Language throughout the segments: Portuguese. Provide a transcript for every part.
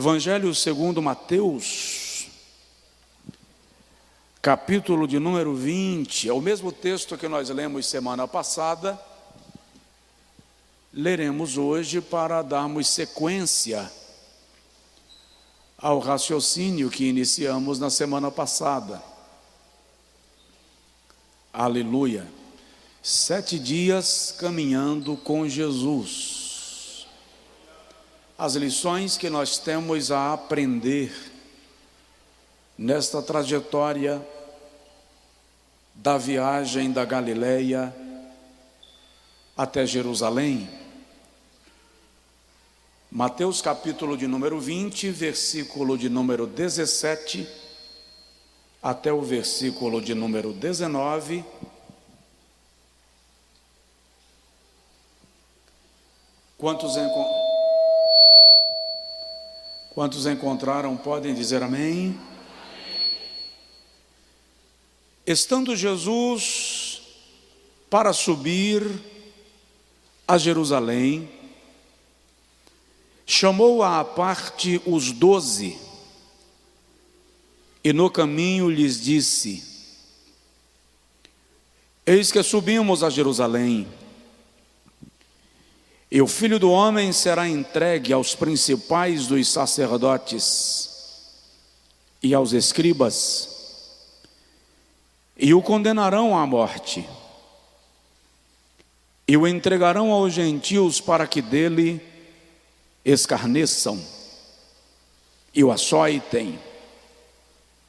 Evangelho segundo Mateus, capítulo de número 20, é o mesmo texto que nós lemos semana passada, leremos hoje para darmos sequência ao raciocínio que iniciamos na semana passada. Aleluia! 7 dias caminhando com Jesus. As lições que nós temos a aprender nesta trajetória da viagem da Galileia até Jerusalém. Mateus capítulo de número 20, versículo de número 17 até o versículo de número 19. Quantos encontraram podem dizer amém? Estando Jesus para subir a Jerusalém, chamou à parte os 12 e no caminho lhes disse: Eis que subimos a Jerusalém, e o Filho do Homem será entregue aos principais dos sacerdotes e aos escribas, e o condenarão à morte, e o entregarão aos gentios para que dele escarneçam, e o açoitem,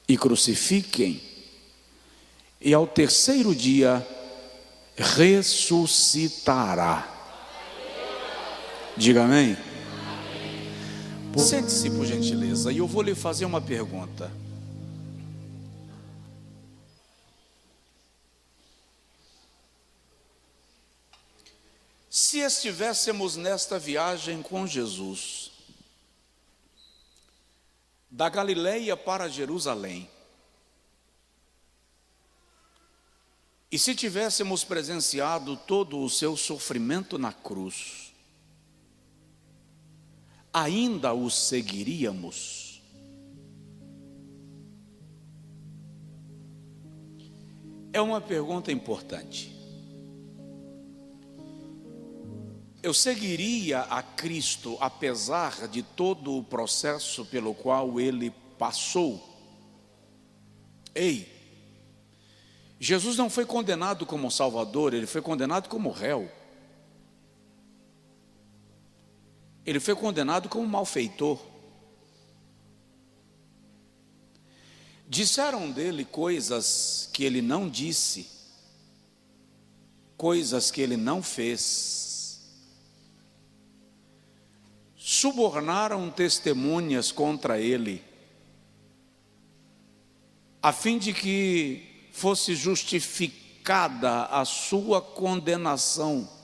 e crucifiquem, e ao terceiro dia ressuscitará. Diga amém. Sente-se, por gentileza, e eu vou lhe fazer uma pergunta. Se estivéssemos nesta viagem com Jesus, da Galileia para Jerusalém, e se tivéssemos presenciado todo o seu sofrimento na cruz, ainda o seguiríamos? É uma pergunta importante. Eu seguiria a Cristo apesar de todo o processo pelo qual ele passou? Ei, Jesus não foi condenado como Salvador, ele foi condenado como réu. Ele foi condenado como malfeitor. Disseram dele coisas que ele não disse, coisas que ele não fez. Subornaram testemunhas contra ele, a fim de que fosse justificada a sua condenação.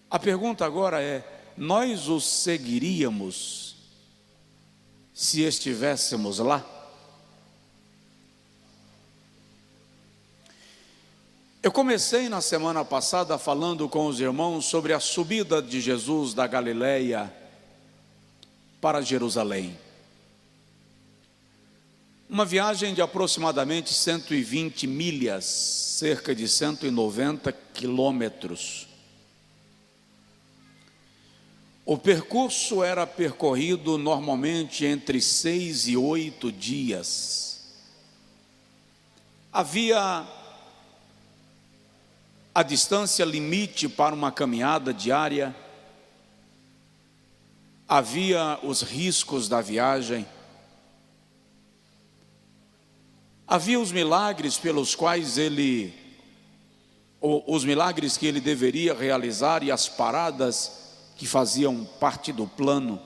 A pergunta agora é: nós o seguiríamos se estivéssemos lá? Eu comecei na semana passada falando com os irmãos sobre a subida de Jesus da Galileia para Jerusalém. Uma viagem de aproximadamente 120 milhas, cerca de 190 quilômetros. O percurso era percorrido normalmente entre 6 e 8 dias. Havia a distância limite para uma caminhada diária, havia os riscos da viagem, havia os milagres pelos quais os milagres que ele deveria realizar e as paradas que faziam parte do plano.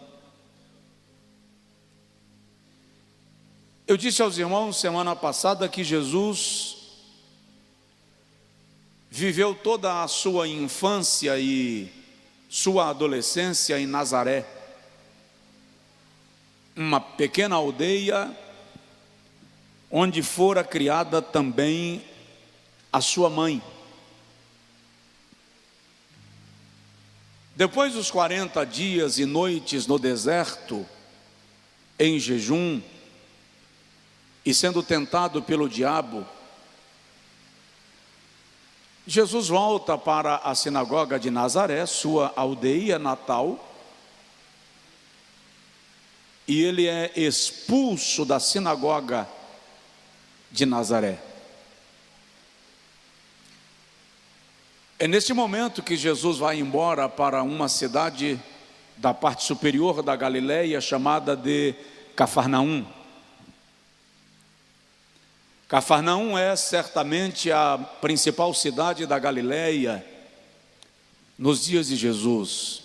Eu disse aos irmãos semana passada que Jesus viveu toda a sua infância e sua adolescência em Nazaré, uma pequena aldeia onde fora criada também a sua mãe. Depois dos 40 dias e noites no deserto, em jejum, e sendo tentado pelo diabo, Jesus volta para a sinagoga de Nazaré, sua aldeia natal, e ele é expulso da sinagoga de Nazaré. É neste momento que Jesus vai embora para uma cidade da parte superior da Galileia, chamada de Cafarnaum. Cafarnaum é certamente a principal cidade da Galileia nos dias de Jesus.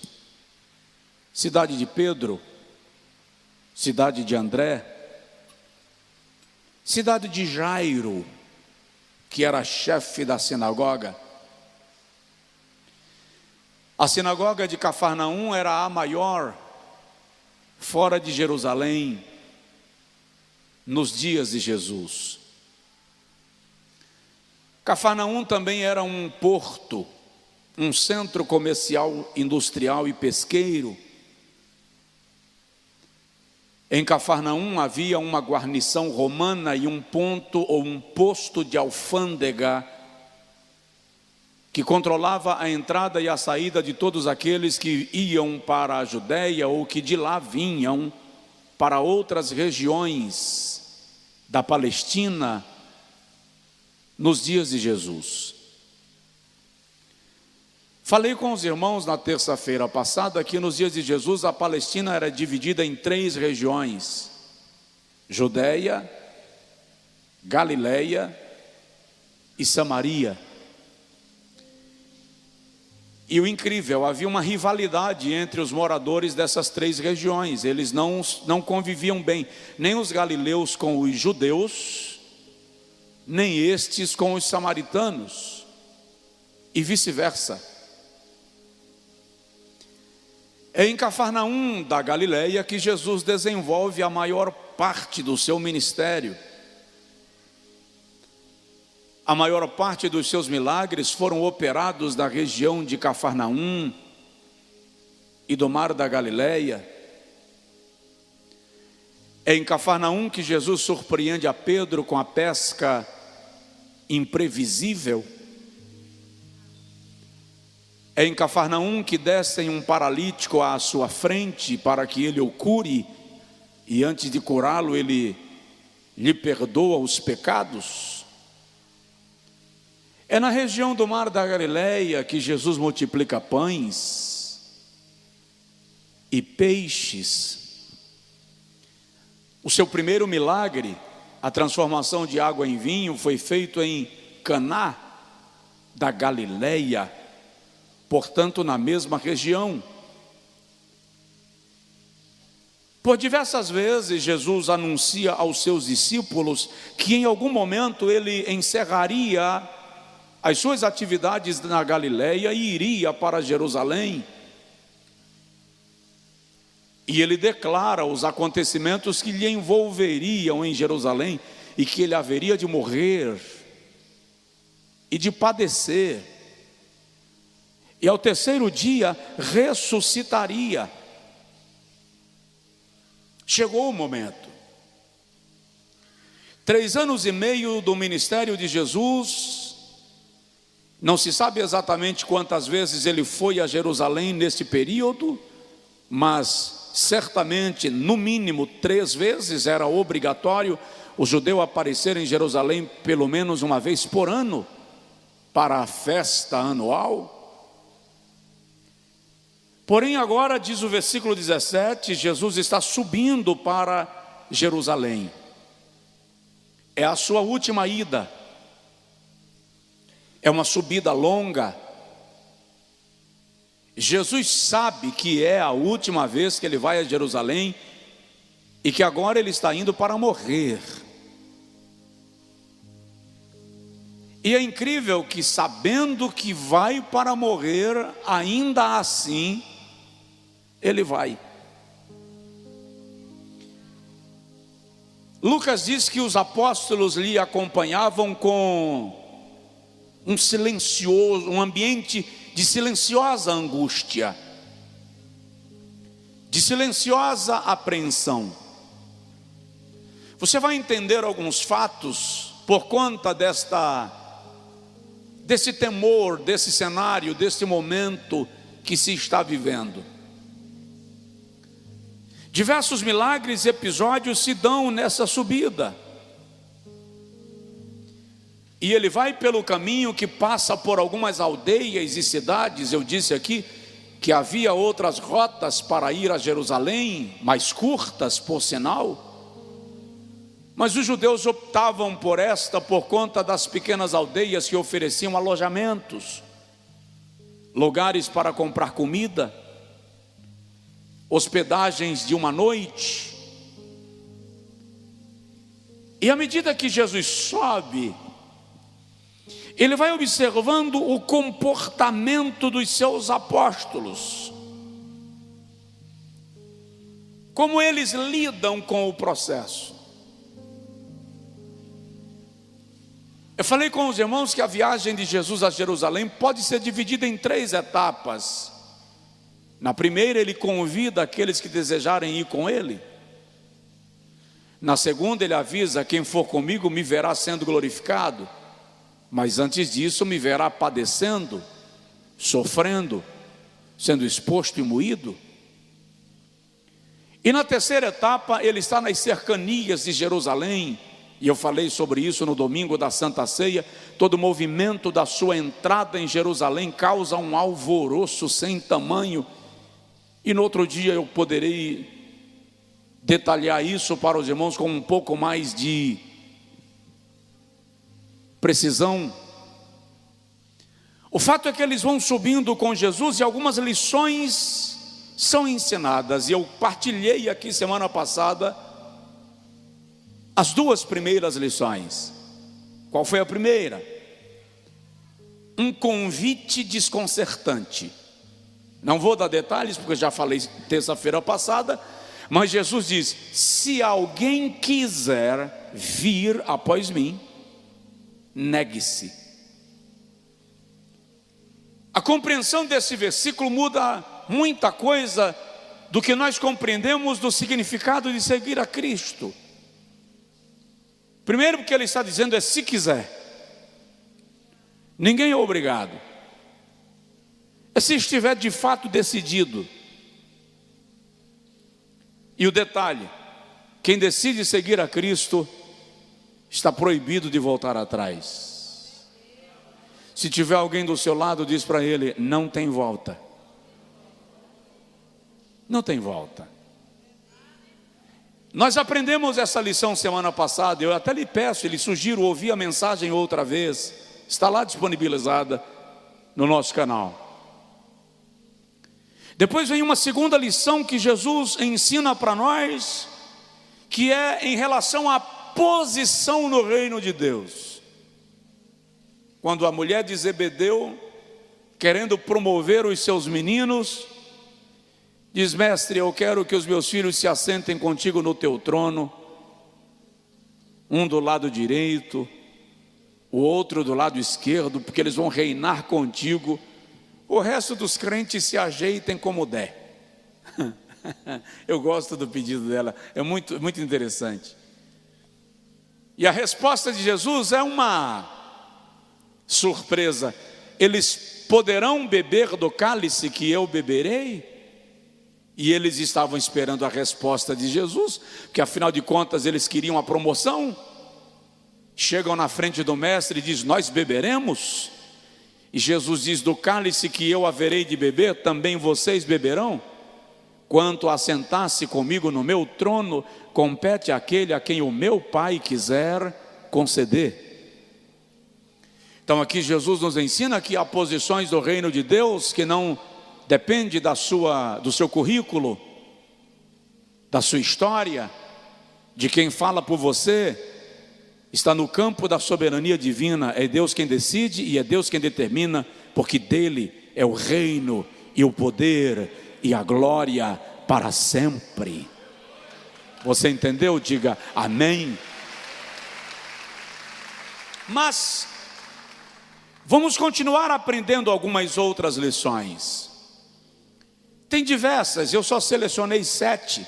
Cidade de Pedro, cidade de André, cidade de Jairo, que era chefe da sinagoga. A sinagoga de Cafarnaum era a maior fora de Jerusalém nos dias de Jesus. Cafarnaum também era um porto, um centro comercial, industrial e pesqueiro. Em Cafarnaum havia uma guarnição romana e um ponto ou um posto de alfândega que controlava a entrada e a saída de todos aqueles que iam para a Judéia ou que de lá vinham para outras regiões da Palestina nos dias de Jesus. Falei com os irmãos na terça-feira passada que nos dias de Jesus a Palestina era dividida em 3 regiões: Judéia, Galileia e Samaria. E o incrível, havia uma rivalidade entre os moradores dessas 3 regiões. Eles não conviviam bem, nem os galileus com os judeus, nem estes com os samaritanos, e vice-versa. É em Cafarnaum da Galileia que Jesus desenvolve a maior parte do seu ministério. A maior parte dos seus milagres foram operados na região de Cafarnaum e do Mar da Galileia. É em Cafarnaum que Jesus surpreende a Pedro com a pesca imprevisível. É em Cafarnaum que descem um paralítico à sua frente para que ele o cure, e antes de curá-lo ele lhe perdoa os pecados. É na região do Mar da Galileia que Jesus multiplica pães e peixes. O seu primeiro milagre, a transformação de água em vinho, foi feito em Caná da Galileia, portanto na mesma região. Por diversas vezes Jesus anuncia aos seus discípulos que em algum momento ele encerraria as suas atividades na Galileia e iria para Jerusalém. E ele declara os acontecimentos que lhe envolveriam em Jerusalém e que ele haveria de morrer e de padecer. E ao terceiro dia ressuscitaria. Chegou o momento. 3 anos e meio do ministério de Jesus. Não se sabe exatamente quantas vezes ele foi a Jerusalém nesse período, mas certamente, no mínimo 3 vezes, era obrigatório o judeu aparecer em Jerusalém pelo menos uma vez por ano, para a festa anual. Porém agora, diz o versículo 17, Jesus está subindo para Jerusalém. É a sua última ida. É uma subida longa. Jesus sabe que é a última vez que ele vai a Jerusalém e que agora ele está indo para morrer. E é incrível que, sabendo que vai para morrer, ainda assim ele vai. Lucas diz que os apóstolos lhe acompanhavam com um ambiente de silenciosa angústia. silenciosa apreensão. Você vai entender alguns fatos por conta desse temor, desse cenário, desse momento que se está vivendo. Diversos milagres e episódios se dão nessa subida. E ele vai pelo caminho que passa por algumas aldeias e cidades. Eu disse aqui que havia outras rotas para ir a Jerusalém, mais curtas, por sinal. Mas os judeus optavam por esta por conta das pequenas aldeias que ofereciam alojamentos, lugares para comprar comida, hospedagens de uma noite. E à medida que Jesus sobe, ele vai observando o comportamento dos seus apóstolos, como eles lidam com o processo. Eu falei com os irmãos que a viagem de Jesus a Jerusalém pode ser dividida em 3 etapas. Na primeira, ele convida aqueles que desejarem ir com ele. Na segunda, ele avisa: quem for comigo me verá sendo glorificado. Mas antes disso, me verá padecendo, sofrendo, sendo exposto e moído. E na terceira etapa, ele está nas cercanias de Jerusalém. E eu falei sobre isso no domingo da Santa Ceia. Todo o movimento da sua entrada em Jerusalém causa um alvoroço sem tamanho. E no outro dia eu poderei detalhar isso para os irmãos com um pouco mais de precisão. O fato é que eles vão subindo com Jesus e algumas lições são ensinadas. E eu partilhei aqui semana passada as 2 primeiras lições. Qual foi a primeira? Um convite desconcertante. Não vou dar detalhes porque já falei terça-feira passada, mas Jesus diz: se alguém quiser vir após mim, negue-se. A compreensão desse versículo muda muita coisa do que nós compreendemos do significado de seguir a Cristo. Primeiro, porque ele está dizendo é se quiser. Ninguém é obrigado. É se estiver de fato decidido. E o detalhe: quem decide seguir a Cristo está proibido de voltar atrás. Se tiver alguém do seu lado, diz para ele: não tem volta. Não tem volta. Nós aprendemos essa lição semana passada. Eu até lhe peço, lhe sugiro ouvir a mensagem outra vez. Está lá disponibilizada no nosso canal. Depois vem uma segunda lição que Jesus ensina para nós, que é em relação à posição no reino de Deus. Quando a mulher de Zebedeu, querendo promover os seus meninos, diz: mestre, eu quero que os meus filhos se assentem contigo no teu trono, um do lado direito, o outro do lado esquerdo, porque eles vão reinar contigo. O resto dos crentes se ajeitem como der. Eu gosto do pedido dela, é muito interessante. E a resposta de Jesus é uma surpresa: eles poderão beber do cálice que eu beberei? E eles estavam esperando a resposta de Jesus, porque afinal de contas eles queriam a promoção. Chegam na frente do mestre e diz: nós beberemos? E Jesus diz: do cálice que eu haverei de beber, também vocês beberão? Quanto a sentar-se comigo no meu trono, compete àquele a quem o meu Pai quiser conceder. Então aqui Jesus nos ensina que há posições do reino de Deus que não depende do seu currículo, da sua história, de quem fala por você. Está no campo da soberania divina. É Deus quem decide e é Deus quem determina, porque dele é o reino e o poder e a glória para sempre. Você entendeu? Diga amém. Mas vamos continuar aprendendo algumas outras lições. Tem diversas, eu só selecionei 7.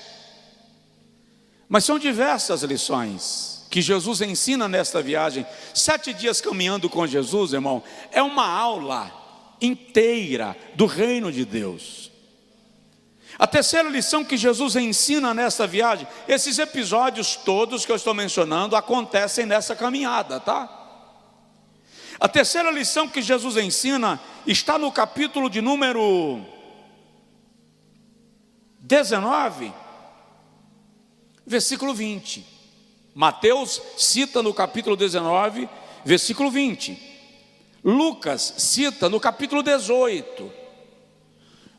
Mas são diversas lições que Jesus ensina nesta viagem. 7 dias caminhando com Jesus, irmão, é uma aula inteira do reino de Deus. A terceira lição que Jesus ensina nessa viagem, esses episódios todos que eu estou mencionando acontecem nessa caminhada, tá? A terceira lição que Jesus ensina está no capítulo de número 19, versículo 20. Mateus cita no capítulo 19, versículo 20. Lucas cita no capítulo 18.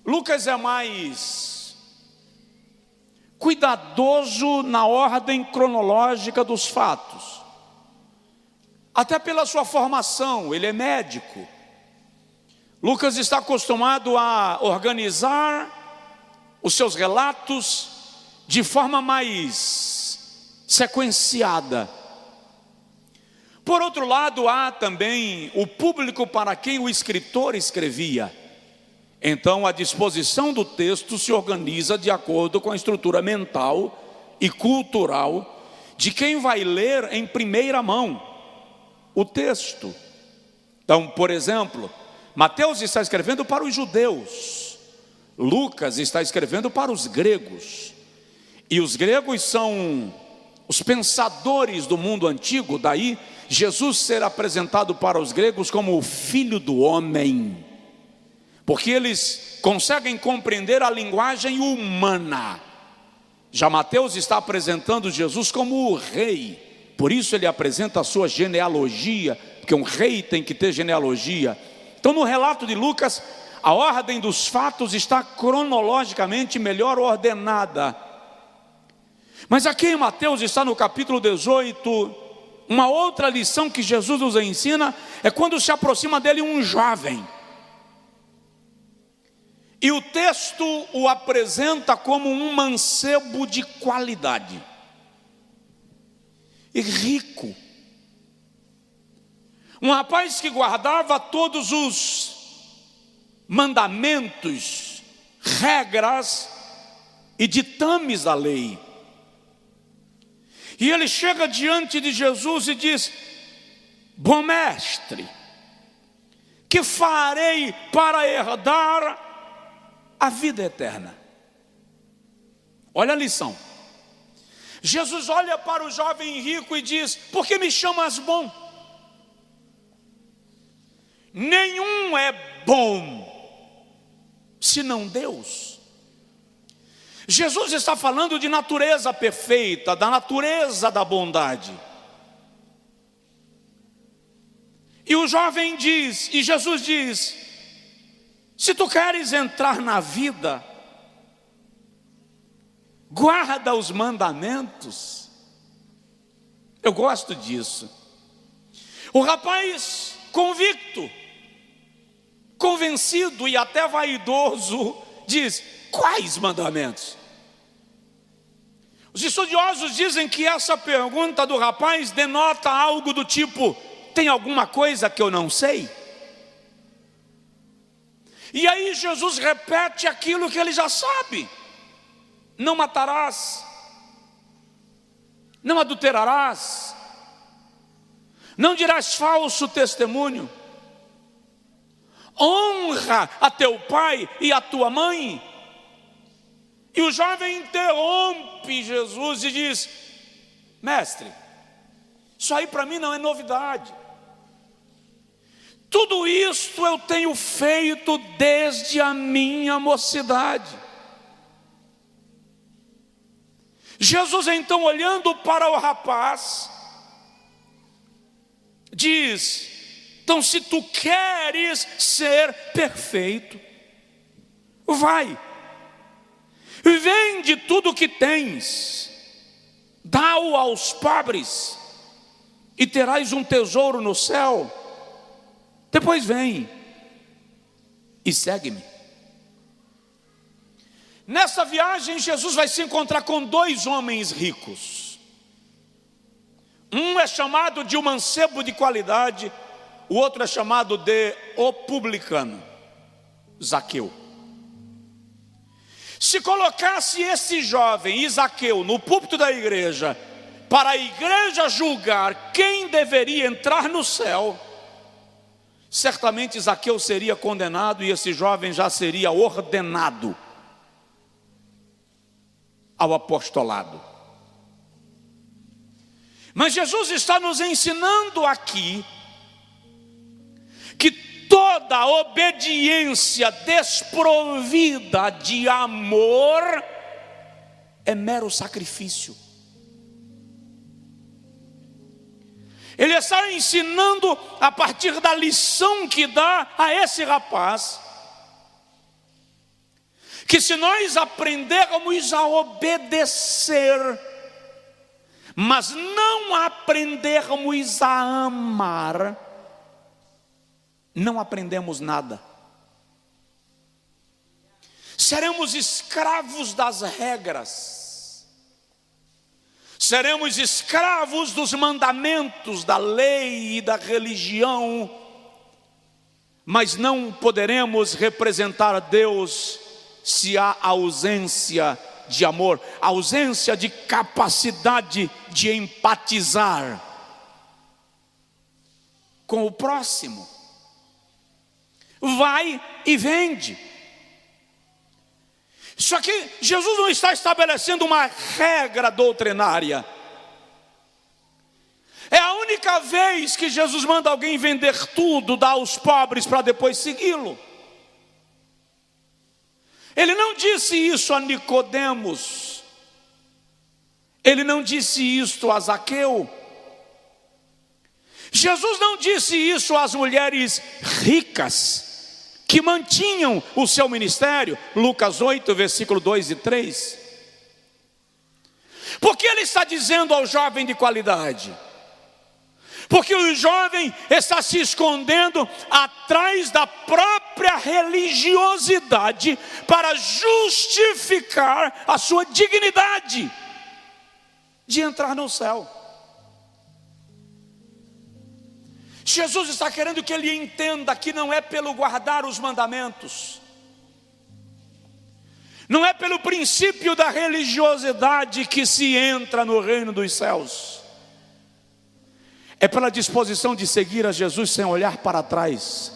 Lucas é mais cuidadoso na ordem cronológica dos fatos. Até pela sua formação, ele é médico. Lucas está acostumado a organizar os seus relatos de forma mais sequenciada. Por outro lado, há também o público para quem o escritor escrevia. Então, a disposição do texto se organiza de acordo com a estrutura mental e cultural de quem vai ler em primeira mão o texto. Então, por exemplo, Mateus está escrevendo para os judeus, Lucas está escrevendo para os gregos, e os gregos são os pensadores do mundo antigo. Daí Jesus ser apresentado para os gregos como o filho do homem, porque eles conseguem compreender a linguagem humana. Já Mateus está apresentando Jesus como o rei, por isso ele apresenta a sua genealogia, porque um rei tem que ter genealogia. Então, no relato de Lucas, a ordem dos fatos está cronologicamente melhor ordenada. Mas aqui em Mateus está no capítulo 18, uma outra lição que Jesus nos ensina é quando se aproxima dele um jovem. E o texto o apresenta como um mancebo de qualidade e rico. Um rapaz que guardava todos os mandamentos, regras e ditames da lei. E ele chega diante de Jesus e diz: bom mestre, que farei para herdar a vida eterna? Olha a lição. Jesus olha para o jovem rico e diz: por que me chamas bom? Nenhum é bom senão Deus. Jesus está falando de natureza perfeita, da natureza da bondade. E o jovem diz, e Jesus diz: se tu queres entrar na vida, guarda os mandamentos. Eu gosto disso. O rapaz convicto, convencido e até vaidoso diz: quais mandamentos? Os estudiosos dizem que essa pergunta do rapaz denota algo do tipo: tem alguma coisa que eu não sei? E aí Jesus repete aquilo que ele já sabe: não matarás, não adulterarás, não dirás falso testemunho, honra a teu pai e a tua mãe. E o jovem interrompe Jesus e diz: mestre, isso aí para mim não é novidade. Tudo isto eu tenho feito desde a minha mocidade. Jesus então, olhando para o rapaz, diz: então, se tu queres ser perfeito, vai, vende tudo que tens, dá-o aos pobres, e terás um tesouro no céu. Depois vem e segue-me. Nessa viagem, Jesus vai se encontrar com 2 homens ricos. Um é chamado de um mancebo de qualidade, o outro é chamado de o publicano, Zaqueu. Se colocasse esse jovem, Zaqueu, no púlpito da igreja, para a igreja julgar quem deveria entrar no céu, certamente Zaqueu seria condenado e esse jovem já seria ordenado ao apostolado. Mas Jesus está nos ensinando aqui que toda obediência desprovida de amor é mero sacrifício. Ele está ensinando a partir da lição que dá a esse rapaz, que se nós aprendermos a obedecer, mas não aprendermos a amar, não aprendemos nada. Seremos escravos das regras, seremos escravos dos mandamentos da lei e da religião, mas não poderemos representar a Deus se há ausência de amor, ausência de capacidade de empatizar com o próximo. Vai e vende. Só que Jesus não está estabelecendo uma regra doutrinária. É a única vez que Jesus manda alguém vender tudo, dar aos pobres para depois segui-lo. Ele não disse isso a Nicodemos. Ele não disse isso a Zaqueu. Jesus não disse isso às mulheres ricas que mantinham o seu ministério, Lucas 8, versículo 2 e 3. Por que ele está dizendo ao jovem de qualidade? Porque o jovem está se escondendo atrás da própria religiosidade para justificar a sua dignidade de entrar no céu. Jesus está querendo que ele entenda que não é pelo guardar os mandamentos, não é pelo princípio da religiosidade que se entra no reino dos céus, é pela disposição de seguir a Jesus sem olhar para trás.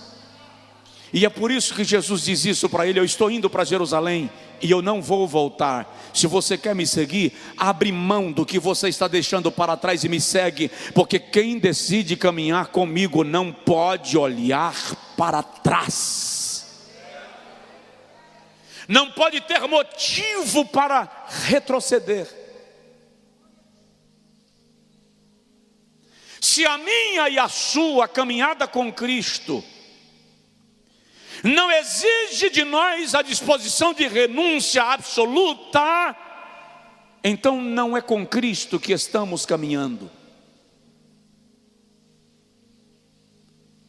E é por isso que Jesus diz isso para ele: eu estou indo para Jerusalém e eu não vou voltar. Se você quer me seguir, abre mão do que você está deixando para trás e me segue, porque quem decide caminhar comigo não pode olhar para trás, não pode ter motivo para retroceder. Se a minha e a sua caminhada com Cristo não exige de nós a disposição de renúncia absoluta, então não é com Cristo que estamos caminhando.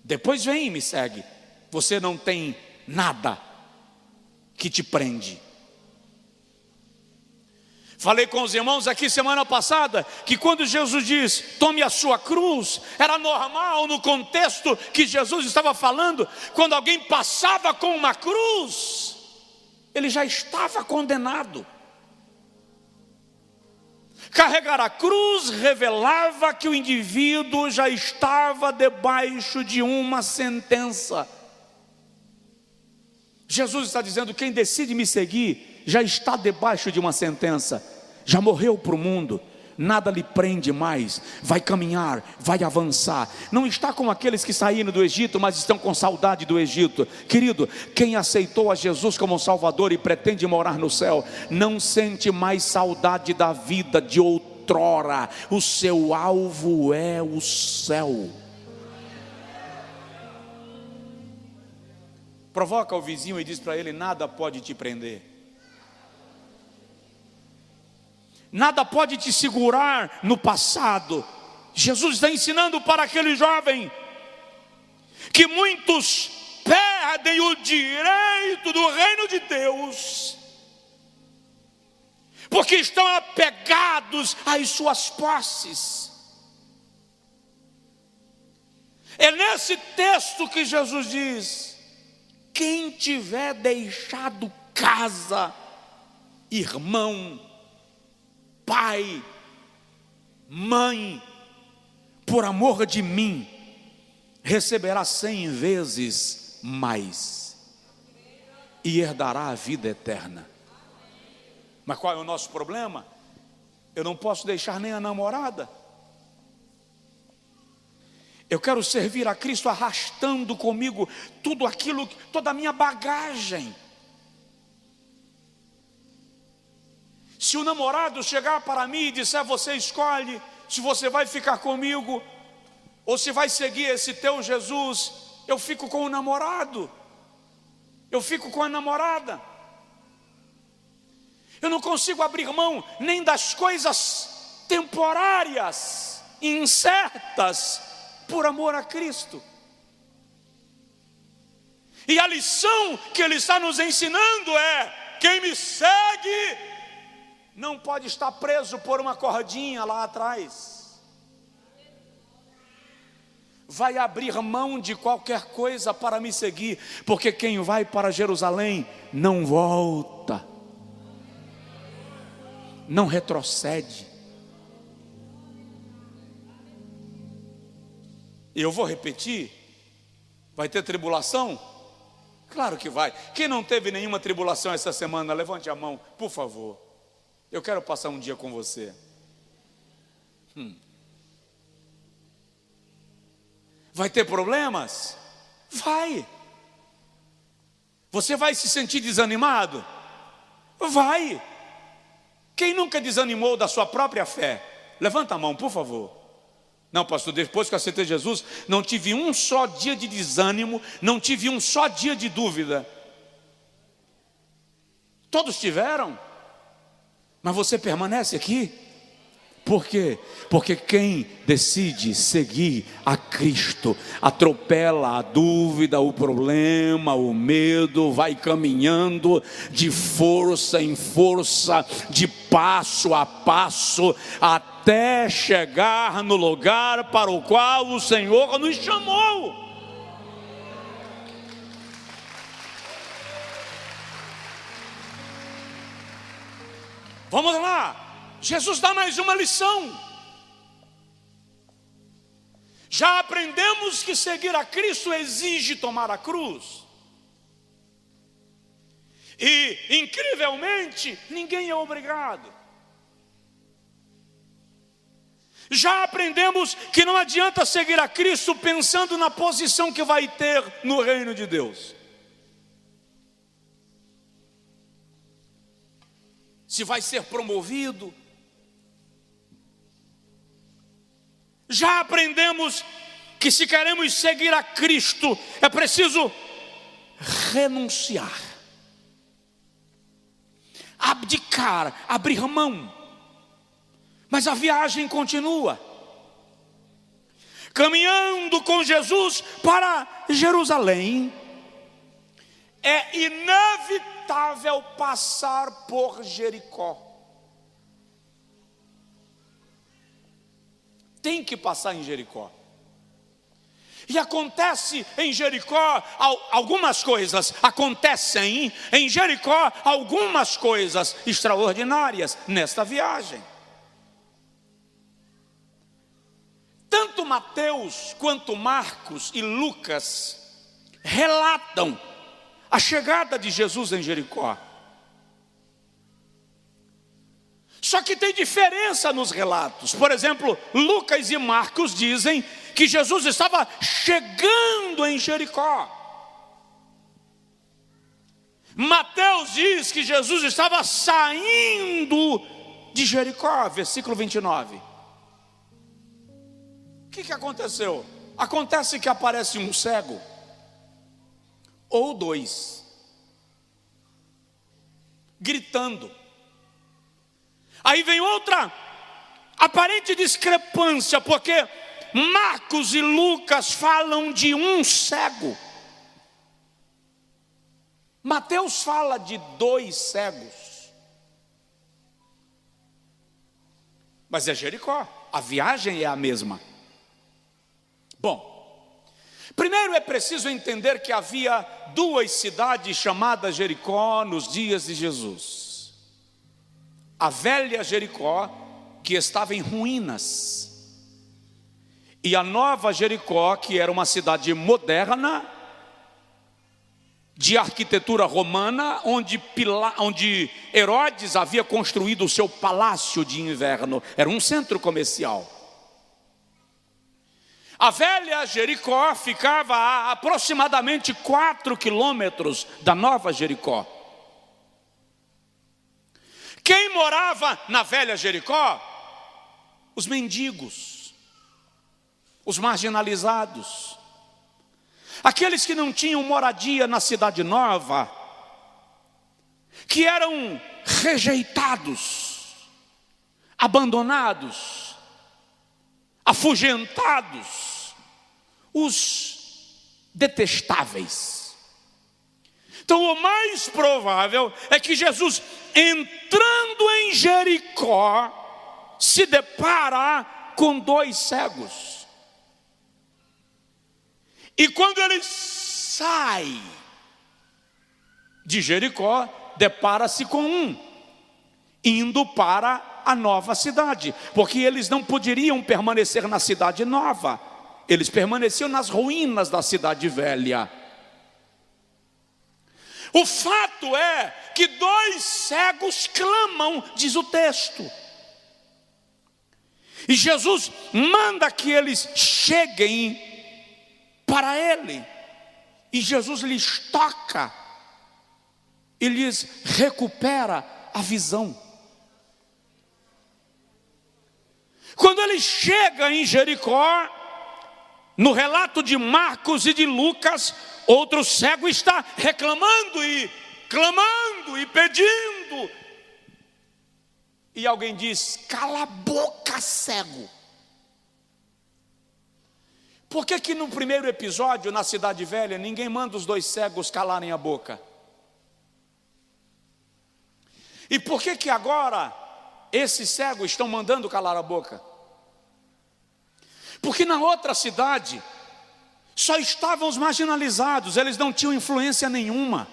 Depois vem e me segue. Você não tem nada que te prende. Falei com os irmãos aqui semana passada que quando Jesus diz tome a sua cruz, era normal no contexto que Jesus estava falando. Quando alguém passava com uma cruz, ele já estava condenado. Carregar a cruz revelava que o indivíduo já estava debaixo de uma sentença. Jesus está dizendo: quem decide me seguir já está debaixo de uma sentença, já morreu para o mundo, nada lhe prende mais, vai caminhar, vai avançar. Não está como aqueles que saíram do Egito, mas estão com saudade do Egito. Querido, quem aceitou a Jesus como Salvador e pretende morar no céu, não sente mais saudade da vida de outrora. O seu alvo é o céu. Provoca o vizinho e diz para ele: nada pode te prender, nada pode te segurar no passado. Jesus está ensinando para aquele jovem que muitos perdem o direito do reino de Deus porque estão apegados às suas posses. É nesse texto que Jesus diz: quem tiver deixado casa, irmão, pai, mãe, por amor de mim, receberá 100 vezes mais e herdará a vida eterna. Mas qual é o nosso problema? Eu não posso deixar nem a namorada. Eu quero servir a Cristo arrastando comigo tudo aquilo, toda a minha bagagem. Se o namorado chegar para mim e disser: você escolhe se você vai ficar comigo ou se vai seguir esse teu Jesus, eu fico com o namorado, eu fico com a namorada. Eu não consigo abrir mão nem das coisas temporárias, incertas, por amor a Cristo. E a lição que Ele está nos ensinando é: quem me segue não pode estar preso por uma cordinha lá atrás. Vai abrir mão de qualquer coisa para me seguir, porque quem vai para Jerusalém não volta, não retrocede. E eu vou repetir: vai ter tribulação? Claro que vai. Quem não teve nenhuma tribulação essa semana, levante a mão, por favor. Eu quero passar um dia com você. Vai ter problemas? Vai. Você vai se sentir desanimado? Vai. Quem nunca desanimou da sua própria fé? Levanta a mão, por favor. Não, pastor, depois que eu aceitei Jesus, não tive um só dia de desânimo, não tive um só dia de dúvida. Todos tiveram, mas você permanece aqui. Por quê? Porque quem decide seguir a Cristo atropela a dúvida, o problema, o medo, vai caminhando de força em força, de passo a passo, até chegar no lugar para o qual o Senhor nos chamou. Vamos lá. Jesus dá mais uma lição. Já aprendemos que seguir a Cristo exige tomar a cruz. E, incrivelmente, ninguém é obrigado. Já aprendemos que não adianta seguir a Cristo pensando na posição que vai ter no reino de Deus. Se vai ser promovido. Já aprendemos que se queremos seguir a Cristo, é preciso renunciar, abdicar, abrir mão. Mas a viagem continua. Caminhando com Jesus para Jerusalém, é inevitável passar por Jericó. Tem que passar em Jericó. E acontece em Jericó algumas coisas. Acontecem em Jericó algumas coisas extraordinárias nesta viagem. Tanto Mateus quanto Marcos e Lucas relatam a chegada de Jesus em Jericó. Só que tem diferença nos relatos. Por exemplo, Lucas e Marcos dizem que Jesus estava chegando em Jericó. Mateus diz que Jesus estava saindo de Jericó, versículo 29. O que aconteceu? Acontece que aparece um cego, ou dois, gritando. Aí vem outra aparente discrepância, porque Marcos e Lucas falam de um cego. Mateus fala de 2 cegos. Mas é Jericó, a viagem é a mesma. Bom, primeiro é preciso entender que havia 2 cidades chamadas Jericó nos dias de Jesus. a velha Jericó, que estava em ruínas, e a nova Jericó, que era uma cidade moderna, de arquitetura romana, onde Herodes havia construído o seu palácio de inverno. Era um centro comercial. A velha Jericó ficava a aproximadamente 4 quilômetros da nova Jericó. Quem morava na velha Jericó? Os mendigos, os marginalizados, aqueles que não tinham moradia na cidade nova, que eram rejeitados, abandonados, afugentados, os detestáveis. Então o mais provável é que Jesus, entrando em Jericó, se depara com 2 cegos. E quando ele sai de Jericó, depara-se com um, indo para a nova cidade, porque eles não poderiam permanecer na cidade nova, eles permaneciam nas ruínas da cidade velha. O fato é que 2 cegos clamam, diz o texto, e Jesus manda que eles cheguem para ele, e Jesus lhes toca e lhes recupera a visão. Quando ele chega em Jericó, no relato de Marcos e de Lucas, outro cego está reclamando e clamando e pedindo, e alguém diz: cala a boca, cego. Por que no primeiro episódio, na cidade velha, ninguém manda os 2 cegos calarem a boca? E por que agora esses cegos estão mandando calar a boca? Porque na outra cidade só estavam os marginalizados, eles não tinham influência nenhuma.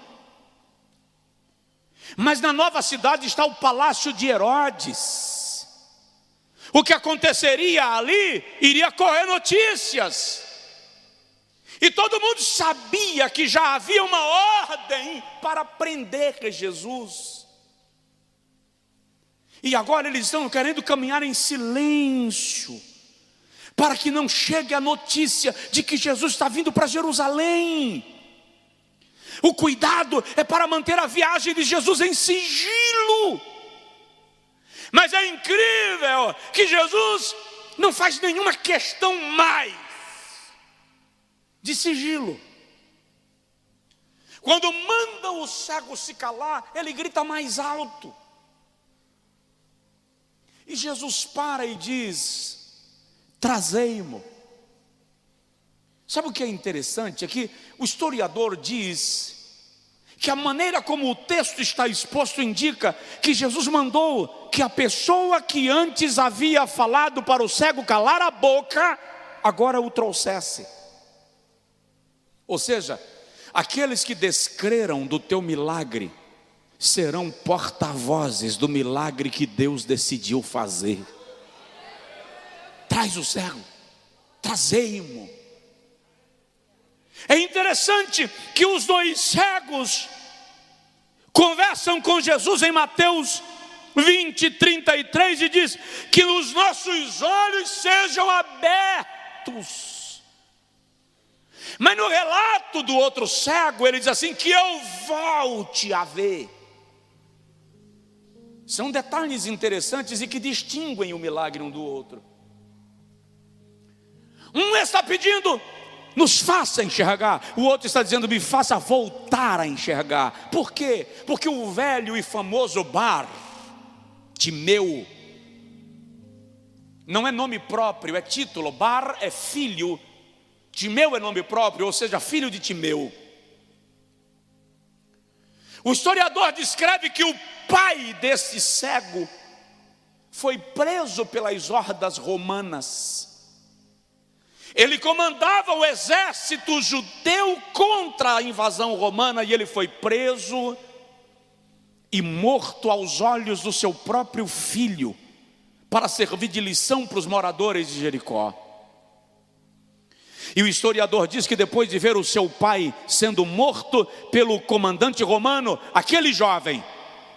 Mas na nova cidade está o palácio de Herodes. O que aconteceria ali iria correr notícias. E todo mundo sabia que já havia uma ordem para prender Jesus. E agora eles estão querendo caminhar em silêncio, para que não chegue a notícia de que Jesus está vindo para Jerusalém. O cuidado é para manter a viagem de Jesus em sigilo. Mas é incrível que Jesus não faz nenhuma questão mais de sigilo. Quando manda o cego se calar, ele grita mais alto. E Jesus para e diz: trazei-mo. Sabe o que é interessante? É que o historiador diz que a maneira como o texto está exposto indica que Jesus mandou que a pessoa que antes havia falado para o cego calar a boca, agora o trouxesse. Ou seja, aqueles que descreram do teu milagre serão porta-vozes do milagre que Deus decidiu fazer. Traz o cego, trazei-mo. É interessante que os 2 cegos conversam com Jesus em Mateus 20:33 e diz que os nossos olhos sejam abertos. Mas no relato do outro cego, ele diz assim: que eu volte a ver. São detalhes interessantes e que distinguem o milagre um do outro. Um está pedindo: nos faça enxergar. O outro está dizendo: me faça voltar a enxergar. Por quê? Porque o velho e famoso Bartimeu não é nome próprio, é título. Bar é filho, Timeu é nome próprio, ou seja, filho de Timeu. O historiador descreve que o pai desse cego foi preso pelas hordas romanas. Ele comandava o exército judeu contra a invasão romana, e ele foi preso e morto aos olhos do seu próprio filho, para servir de lição para os moradores de Jericó. E o historiador diz que depois de ver o seu pai sendo morto pelo comandante romano, aquele jovem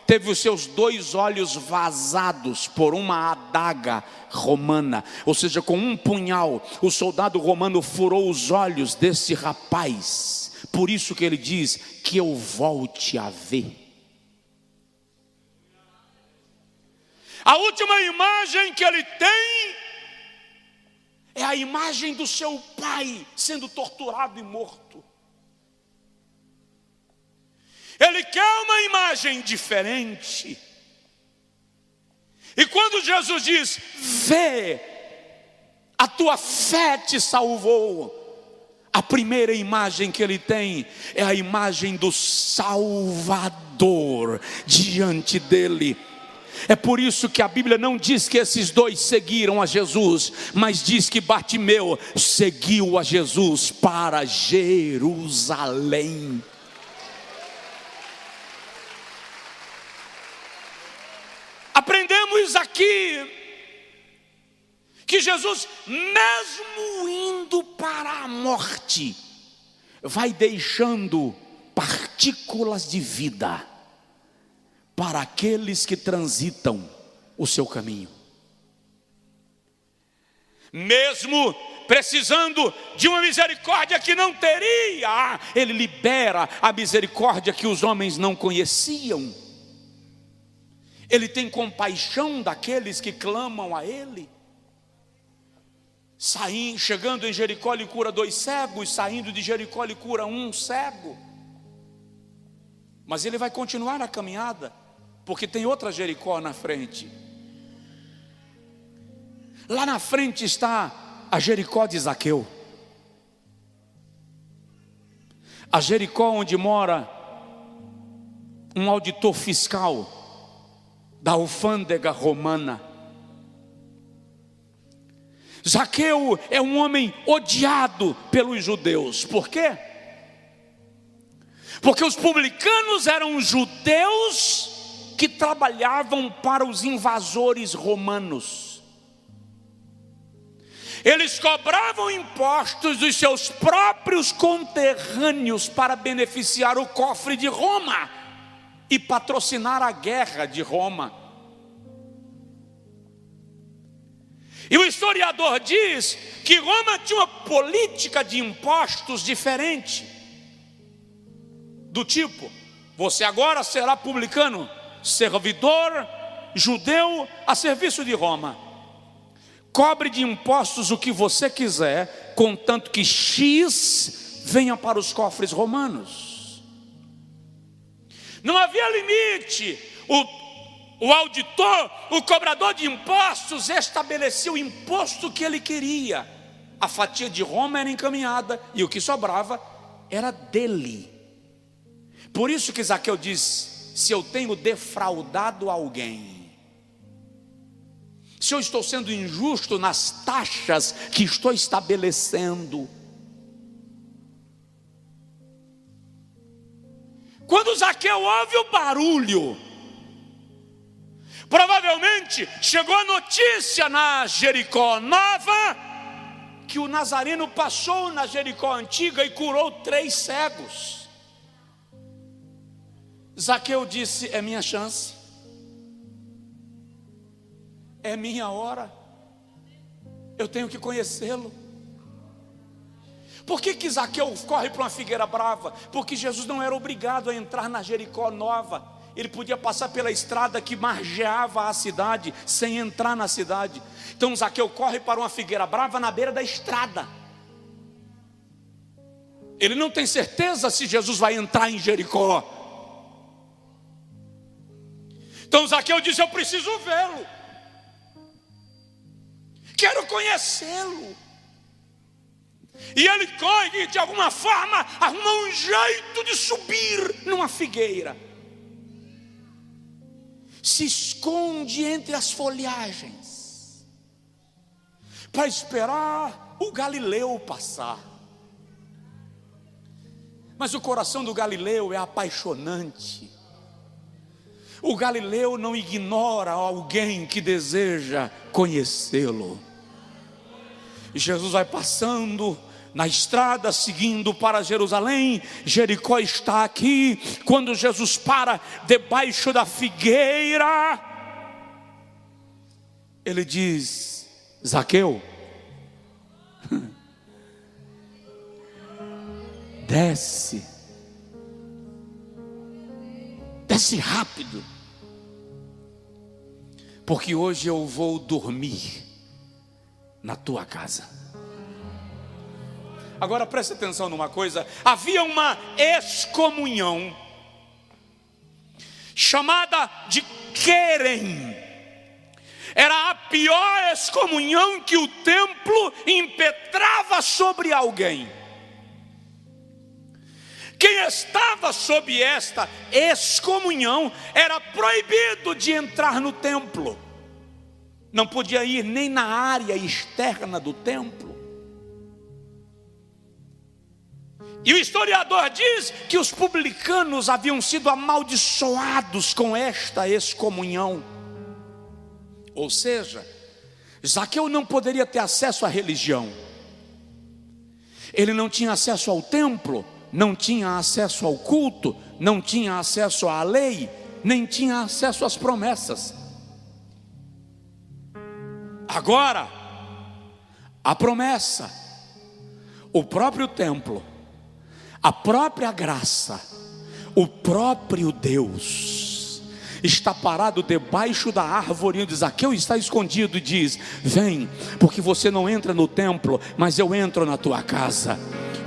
teve os seus 2 olhos vazados por uma adaga romana, ou seja, com um punhal, o soldado romano furou os olhos desse rapaz. Por isso que ele diz que eu volte a ver. A última imagem que ele tem é a imagem do seu pai sendo torturado e morto. Ele quer uma imagem diferente. E quando Jesus diz: vê, a tua fé te salvou, a primeira imagem que ele tem é a imagem do Salvador diante dele. É por isso que a Bíblia não diz que esses 2 seguiram a Jesus, mas diz que Bartimeu seguiu a Jesus para Jerusalém. Aprendemos aqui que Jesus, mesmo indo para a morte, vai deixando partículas de vida para aqueles que transitam o seu caminho. Mesmo precisando de uma misericórdia que não teria, ele libera a misericórdia que os homens não conheciam. Ele tem compaixão daqueles que clamam a ele. Chegando em Jericó, ele cura 2 cegos. Saindo de Jericó, ele cura 1 cego. Mas ele vai continuar a caminhada, porque tem outra Jericó na frente. Lá na frente está a Jericó de Zaqueu. A Jericó onde mora um auditor fiscal da alfândega romana. Zaqueu é um homem odiado pelos judeus. Por quê? Porque os publicanos eram judeus que trabalhavam para os invasores romanos. Eles cobravam impostos dos seus próprios conterrâneos para beneficiar o cofre de Roma e patrocinar a guerra de Roma. E o historiador diz que Roma tinha uma política de impostos diferente, do tipo: você agora será publicano, servidor judeu a serviço de Roma. Cobre de impostos o que você quiser, contanto que X venha para os romanos. Não havia limite. O auditor, o cobrador de impostos, estabelecia o imposto que ele queria. A fatia de Roma era encaminhada e o que sobrava era dele. Por isso que Zaqueu diz: se eu tenho defraudado alguém, se eu estou sendo injusto nas taxas que estou estabelecendo. Quando Zaqueu ouve o barulho, provavelmente chegou a notícia na Jericó Nova que o nazareno passou na Jericó Antiga e curou 3 cegos. Zaqueu disse: é minha chance, é minha hora, eu tenho que conhecê-lo. Por que Zaqueu corre para uma figueira brava? Porque Jesus não era obrigado a entrar na Jericó Nova. Ele podia passar pela estrada que margeava a cidade, sem entrar na cidade. Então Zaqueu corre para uma figueira brava na beira da estrada. Ele não tem certeza se Jesus vai entrar em Jericó. Então Zaqueu diz: eu preciso vê-lo, quero conhecê-lo. E ele corre, de alguma forma, arruma um jeito de subir numa figueira. Se esconde entre as folhagens para esperar o Galileu passar. Mas o coração do Galileu é apaixonante. O galileu não ignora alguém que deseja conhecê-lo. E Jesus vai passando na estrada, seguindo para Jerusalém. Jericó está aqui. Quando Jesus para debaixo da figueira, ele diz: Zaqueu, desce rápido, porque hoje eu vou dormir na tua casa. Agora preste atenção numa coisa: havia uma excomunhão chamada de querem. Era a pior excomunhão que o templo impetrava sobre alguém. Quem estava sob esta excomunhão era proibido de entrar no templo. Não podia ir nem na área externa do templo. E o historiador diz que os publicanos haviam sido amaldiçoados com esta excomunhão. Ou seja, Zaqueu não poderia ter acesso à religião. Ele não tinha acesso ao templo, não tinha acesso ao culto, não tinha acesso à lei, nem tinha acesso às promessas. Agora, a promessa, o próprio templo, a própria graça, o próprio Deus está parado debaixo da árvore onde Zaqueu está escondido e diz: vem, porque você não entra no templo, mas eu entro na tua casa.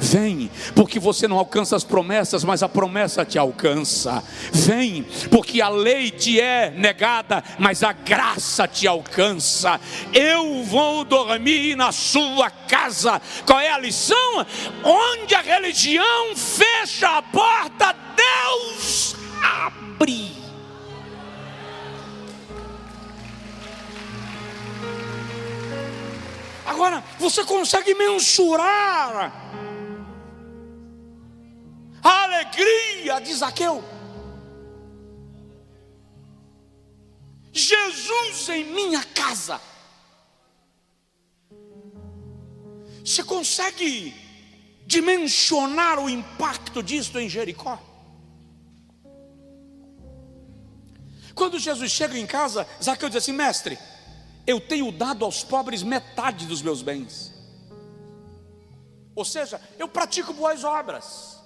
Vem, porque você não alcança as promessas, mas a promessa te alcança. Vem, porque a lei te é negada, mas a graça te alcança. Eu vou dormir na sua casa. Qual é a lição? Onde a religião fecha a porta, Deus abre. Agora, você consegue mensurar a alegria de Zaqueu? Jesus em minha casa. Você consegue dimensionar o impacto disso em Jericó? Quando Jesus chega em casa, Zaqueu diz assim: mestre, eu tenho dado aos pobres metade dos meus bens. Ou seja, eu pratico boas obras,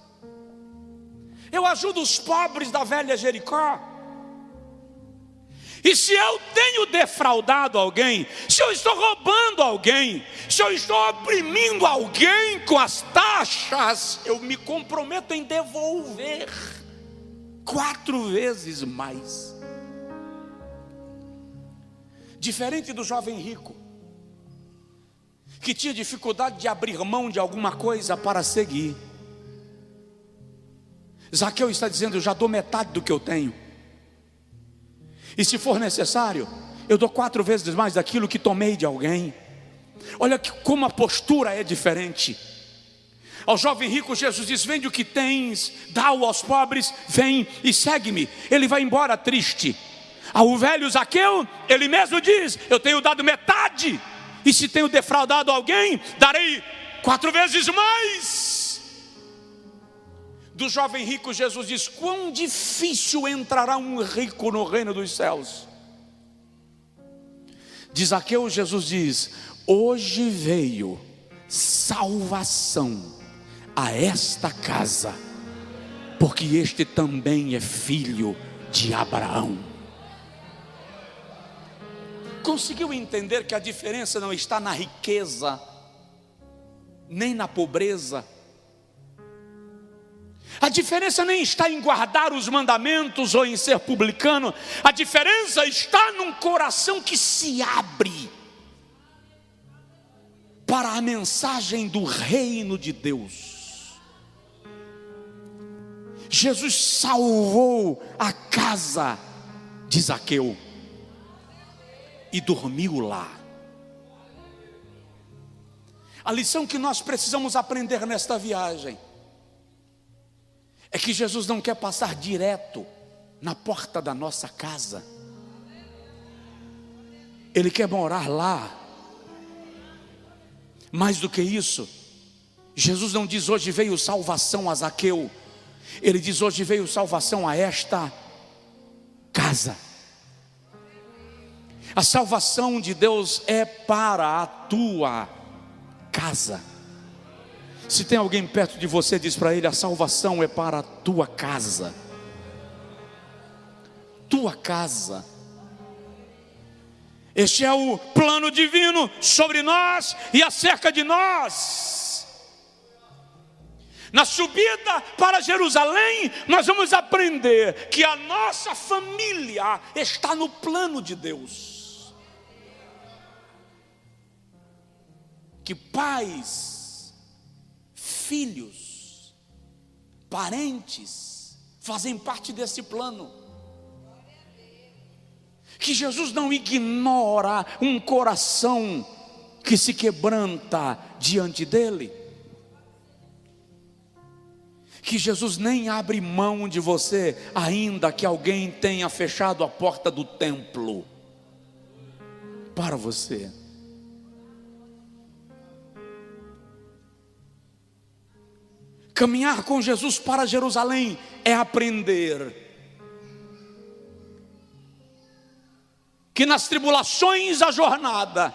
eu ajudo os pobres da velha Jericó. E se eu tenho defraudado alguém, se eu estou roubando alguém, se eu estou oprimindo alguém com as taxas, eu me comprometo em devolver 4 vezes mais. Diferente do jovem rico, que tinha dificuldade de abrir mão de alguma coisa para seguir, Zaqueu está dizendo: eu já dou metade do que eu tenho, e se for necessário, eu dou 4 vezes mais daquilo que tomei de alguém. Olha como a postura é diferente. Ao jovem rico Jesus diz: vende o que tens, dá-o aos pobres, vem e segue-me. Ele vai embora triste. Ao velho Zaqueu, ele mesmo diz: eu tenho dado metade, e se tenho defraudado alguém, darei 4 vezes mais. Do jovem rico Jesus diz: quão difícil entrará um rico no reino dos céus. De Zaqueu Jesus diz: hoje veio salvação a esta casa, porque este também é filho de Abraão. Conseguiu entender que a diferença não está na riqueza, nem na pobreza? A diferença nem está em guardar os mandamentos ou em ser publicano. A diferença está num coração que se abre para a mensagem do reino de Deus. Jesus salvou a casa de Zaqueu e dormiu lá. A lição que nós precisamos aprender nesta viagem é que Jesus não quer passar direto na porta da nossa casa. Ele quer morar lá. Mais do que isso, Jesus não diz hoje veio salvação a Zaqueu. Ele diz hoje veio salvação a esta casa. A salvação de Deus é para a tua casa. Se tem alguém perto de você, diz para ele: a salvação é para a tua casa. Tua casa. Este é o plano divino sobre nós e acerca de nós. Na subida para Jerusalém, nós vamos aprender que a nossa família está no plano de Deus. Que pais, filhos, parentes fazem parte desse plano. Que Jesus não ignora um coração que se quebranta diante dele. Que Jesus nem abre mão de você, ainda que alguém tenha fechado a porta do templo para você. Caminhar com Jesus para Jerusalém é aprender que nas tribulações da jornada,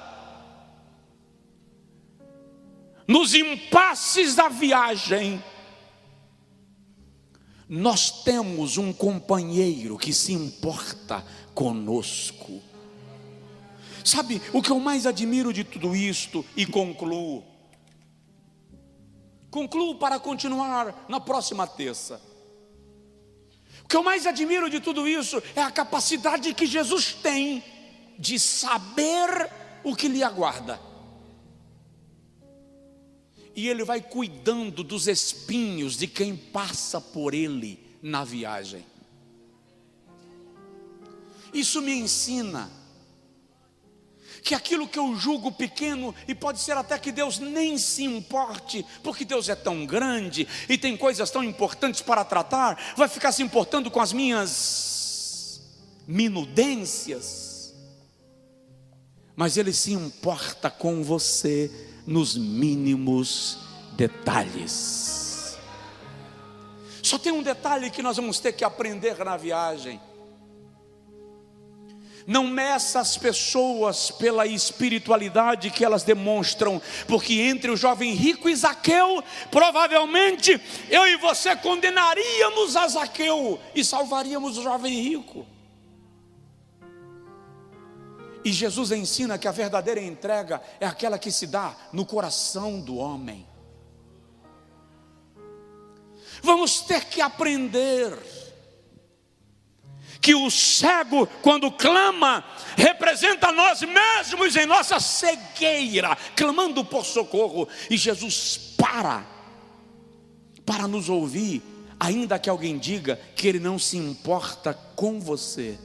nos impasses da viagem, nós temos um companheiro que se importa conosco. Sabe, o que eu mais admiro de tudo isto, e concluo para continuar na próxima terça. O que eu mais admiro de tudo isso é a capacidade que Jesus tem de saber o que lhe aguarda. E Ele vai cuidando dos espinhos de quem passa por Ele na viagem. Isso me ensina que aquilo que eu julgo pequeno, e pode ser até que Deus nem se importe, porque Deus é tão grande e tem coisas tão importantes para tratar, vai ficar se importando com as minhas minudências. Mas Ele se importa com você nos mínimos detalhes. Só tem um detalhe que nós vamos ter que aprender na viagem: não meça as pessoas pela espiritualidade que elas demonstram, porque entre o jovem rico e Zaqueu, provavelmente eu e você condenaríamos a Zaqueu e salvaríamos o jovem rico. E Jesus ensina que a verdadeira entrega é aquela que se dá no coração do homem. Vamos ter que aprender que o cego, quando clama, representa nós mesmos em nossa cegueira, clamando por socorro. E Jesus para nos ouvir, ainda que alguém diga que Ele não se importa com você.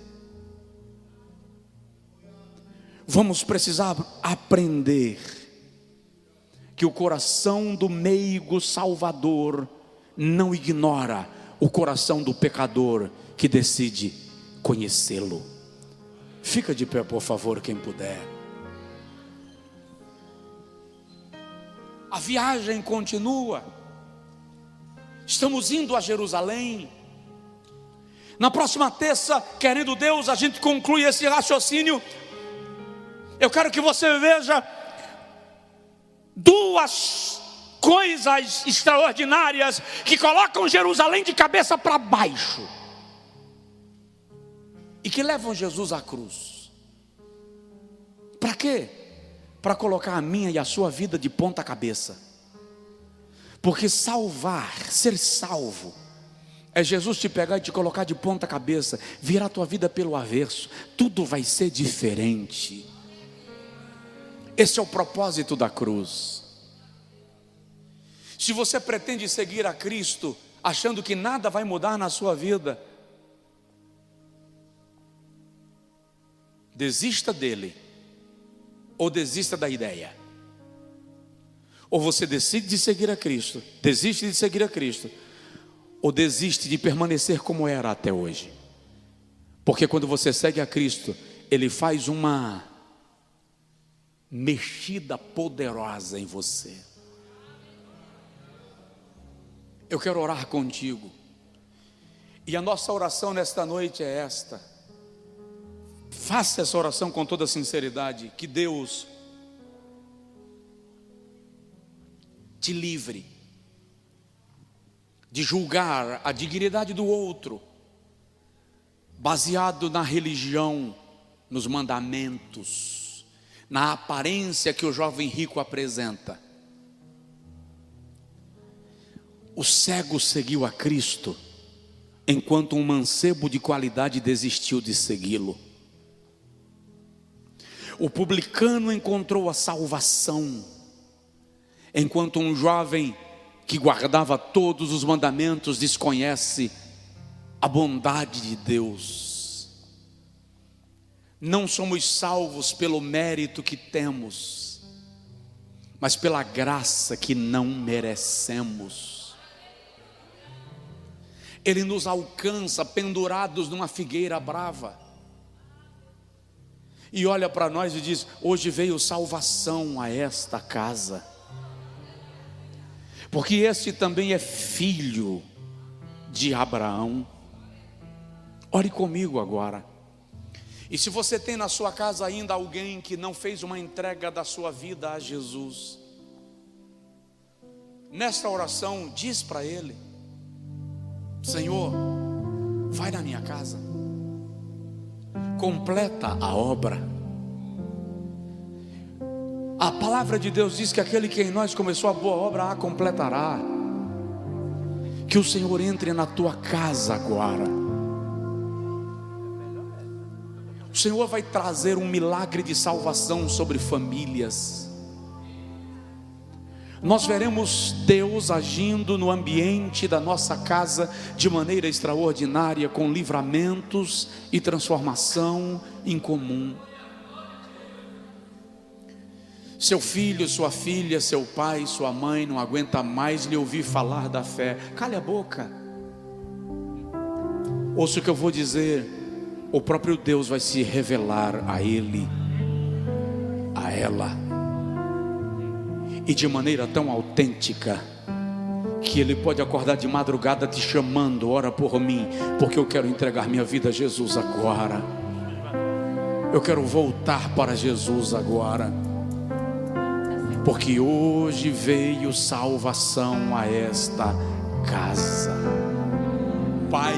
Vamos precisar aprender que o coração do meigo salvador não ignora o coração do pecador que decide conhecê-lo. Fica de pé, por favor, quem puder. A viagem continua. Estamos indo a Jerusalém. Na próxima terça, querendo Deus, a gente conclui esse raciocínio. Eu quero que você veja duas coisas extraordinárias que colocam Jerusalém de cabeça para baixo e que levam Jesus à cruz. Para quê? Para colocar a minha e a sua vida de ponta cabeça. Porque salvar, ser salvo, é Jesus te pegar e te colocar de ponta cabeça, virar a tua vida pelo avesso. Tudo vai ser diferente. Esse é o propósito da cruz. Se você pretende seguir a Cristo achando que nada vai mudar na sua vida, desista dele, ou desista da ideia. Ou você decide de seguir a Cristo, desiste de seguir a Cristo, ou desiste de permanecer como era até hoje. Porque quando você segue a Cristo, Ele faz uma mexida poderosa em você. Eu quero orar contigo. E a nossa oração nesta noite é esta. Faça essa oração com toda sinceridade. Que Deus te livre de julgar a dignidade do outro baseado na religião, nos mandamentos, na aparência que o jovem rico apresenta. O cego seguiu a Cristo, enquanto um mancebo de qualidade desistiu de segui-lo. O publicano encontrou a salvação, enquanto um jovem que guardava todos os mandamentos desconhece a bondade de Deus. Não somos salvos pelo mérito que temos, mas pela graça que não merecemos. Ele nos alcança pendurados numa figueira brava, e olha para nós e diz: hoje veio salvação a esta casa, porque este também é filho de Abraão. Ore comigo agora. E se você tem na sua casa ainda alguém que não fez uma entrega da sua vida a Jesus, nesta oração diz para ele: Senhor, vai na minha casa, completa a obra. A palavra de Deus diz que aquele que em nós começou a boa obra a completará. Que o Senhor entre na tua casa agora. O Senhor vai trazer um milagre de salvação sobre famílias. Nós veremos Deus agindo no ambiente da nossa casa de maneira extraordinária, com livramentos e transformação em comum. Seu filho, sua filha, seu pai, sua mãe não aguenta mais lhe ouvir falar da fé. Cale a boca. Ouça o que eu vou dizer. O próprio Deus vai se revelar a ele, a ela, e de maneira tão autêntica que ele pode acordar de madrugada te chamando: ora por mim, porque eu quero entregar minha vida a Jesus agora. Eu quero voltar para Jesus agora, porque hoje veio salvação a esta casa. Pai,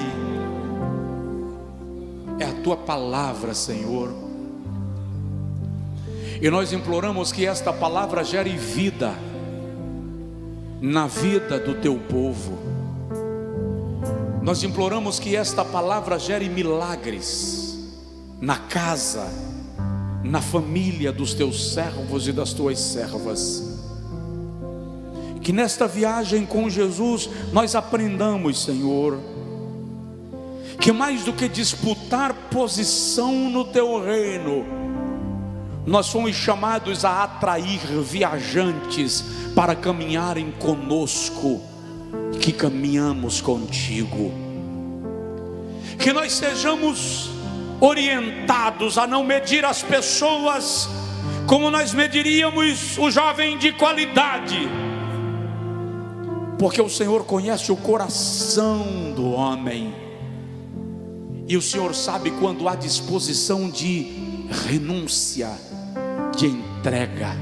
é a tua palavra, Senhor, e nós imploramos que esta palavra gere vida na vida do teu povo. Nós imploramos que esta palavra gere milagres na casa, na família dos teus servos e das tuas servas. Que nesta viagem com Jesus nós aprendamos, Senhor, que mais do que disputar posição no teu reino, nós fomos chamados a atrair viajantes para caminharem conosco, que caminhamos contigo. Que nós sejamos orientados a não medir as pessoas como nós mediríamos o jovem de qualidade, porque o Senhor conhece o coração do homem, e o Senhor sabe quando há disposição de renúncia, de entrega.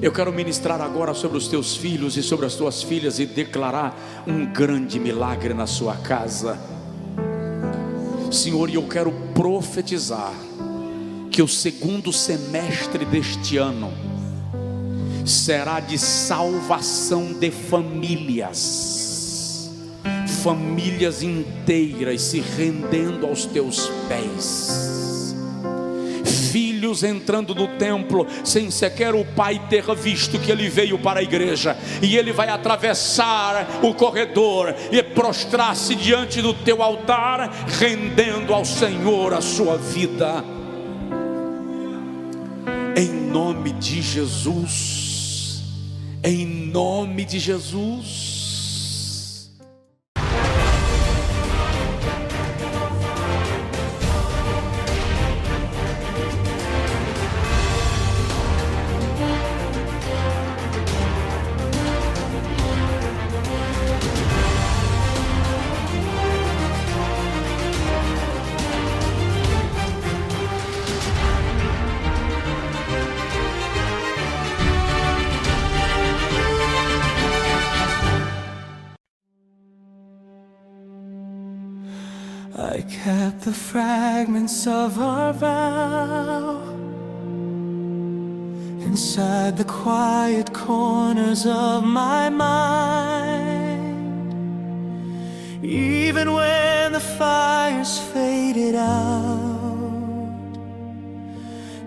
Eu quero ministrar agora sobre os teus filhos e sobre as tuas filhas e declarar um grande milagre na sua casa, Senhor. E eu quero profetizar que o segundo semestre deste ano será de salvação de famílias inteiras se rendendo aos teus pés, filhos entrando no templo sem sequer o pai ter visto que ele veio para a igreja, e ele vai atravessar o corredor e prostrar-se diante do teu altar, rendendo ao Senhor a sua vida, em nome de Jesus, em nome de Jesus. the fragments of our vow inside the quiet corners of my mind. Even when the fires faded out,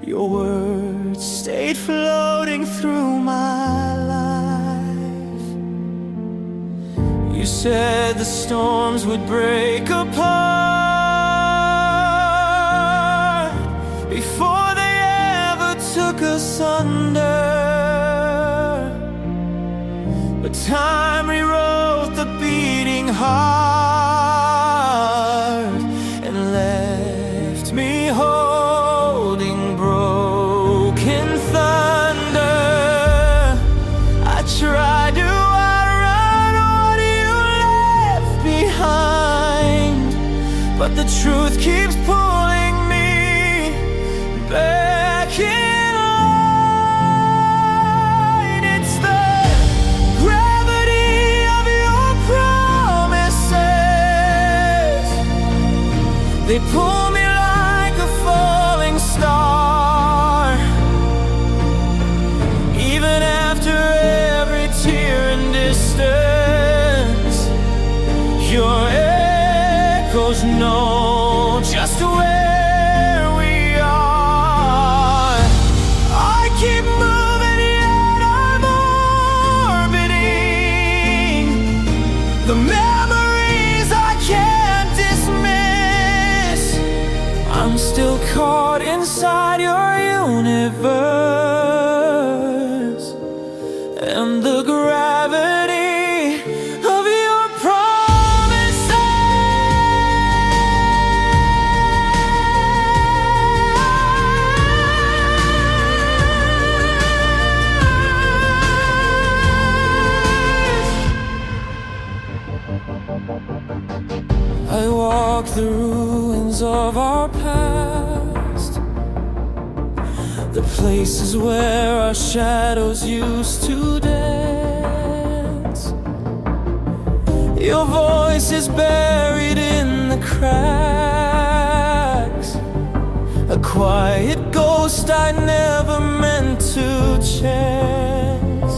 your words stayed floating through my life. You said the storms would break apart before they ever took us under. But time rewrote the beating heart and left me holding broken thunder. I tried to outrun what you left behind, but the truth keeps pulling me back in. They pull me like a falling star. Even after every tear and distance, your echoes know just where we are. I keep moving yet I'm orbiting the memories I can't dismiss. I'm still caught inside your universe and the gravity of your promises. I walk the ruins of our past, the places where our shadows used to dance. Your voice is buried in the cracks, a quiet ghost I never meant to chance.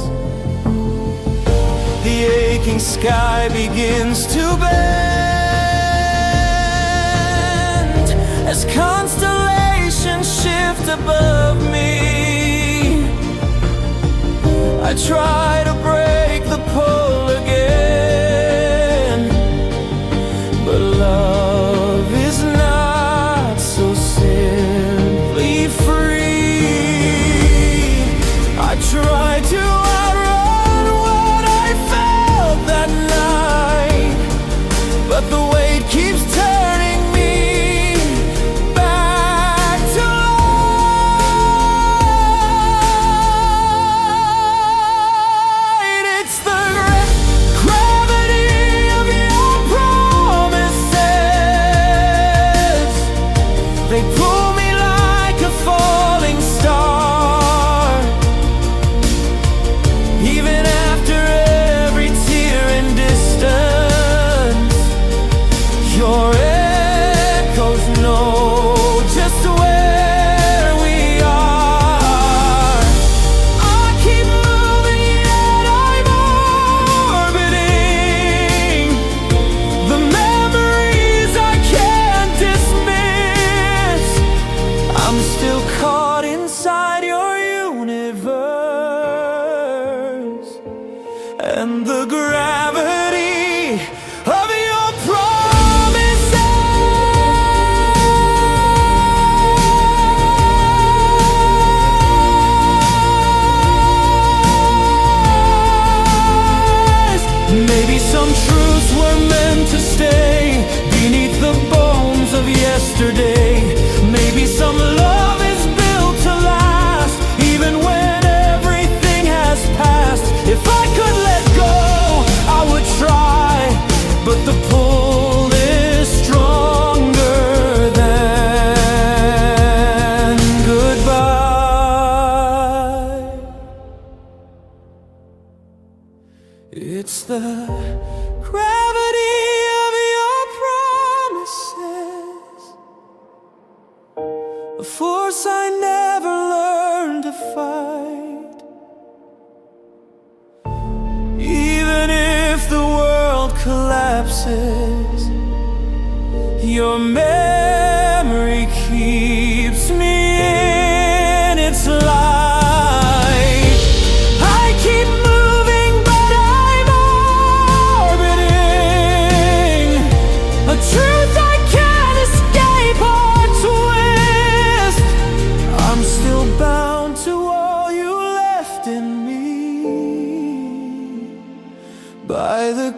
The aching sky begins to bend as constellations shift above me. I try to break the pole again, but love is not so simply free. I try to outrun what I felt that night, but the weight keeps turning me back to light. It's the gravity of your promises. They pull me like a falling star. Even after every tear and distance, your echoes know just where we are. I keep moving yet I'm orbiting the memories I can't dismiss. I'm still caught inside your universe and the gravity of your promises. Maybe some truths were meant to stay beneath the bones of yesterday. Maybe some love is built to last, even when everything has passed. If I could let go, I would try, but the pull is stronger than goodbye. It's the gravity of your promises. battles I never learned to fight. Even if the world collapses, your memory keeps me in its light. I keep moving, but I'm orbiting a truth I can't escape or twist. I'm still bound to all you left in me by the